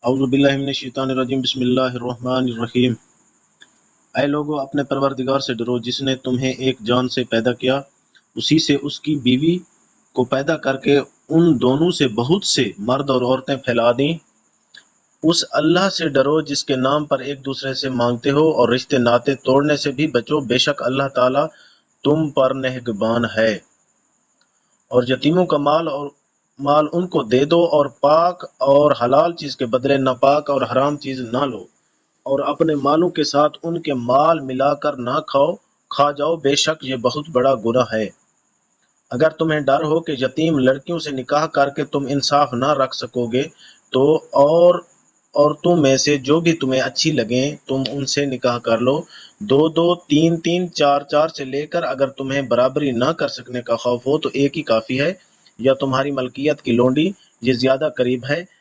اعوذ باللہ من الشیطان الرجیم بسم اللہ الرحمن الرحیم۔ اے لوگو اپنے پروردگار سے ڈرو جس نے تمہیں ایک جان سے پیدا کیا، اسی سے اس کی بیوی کو پیدا کر کے ان دونوں سے بہت سے مرد اور عورتیں پھیلا دیں۔ اس اللہ سے ڈرو جس کے نام پر ایک دوسرے سے مانگتے ہو، اور رشتے ناطے توڑنے سے بھی بچو، بے شک اللہ تعالیٰ تم پر نگہبان ہے۔ اور یتیموں کا مال ان کو دے دو، اور پاک اور حلال چیز کے بدلے ناپاک اور حرام چیز نہ لو، اور اپنے مالوں کے ساتھ ان کے مال ملا کر نہ کھا جاؤ، بے شک یہ بہت بڑا گناہ ہے۔ اگر تمہیں ڈر ہو کہ یتیم لڑکیوں سے نکاح کر کے تم انصاف نہ رکھ سکو گے تو عورتوں میں سے جو بھی تمہیں اچھی لگیں تم ان سے نکاح کر لو، دو دو، تین تین، چار چار سے لے کر، اگر تمہیں برابری نہ کر سکنے کا خوف ہو تو ایک ہی کافی ہے، یا تمہاری ملکیت کی لونڈی یہ زیادہ قریب ہے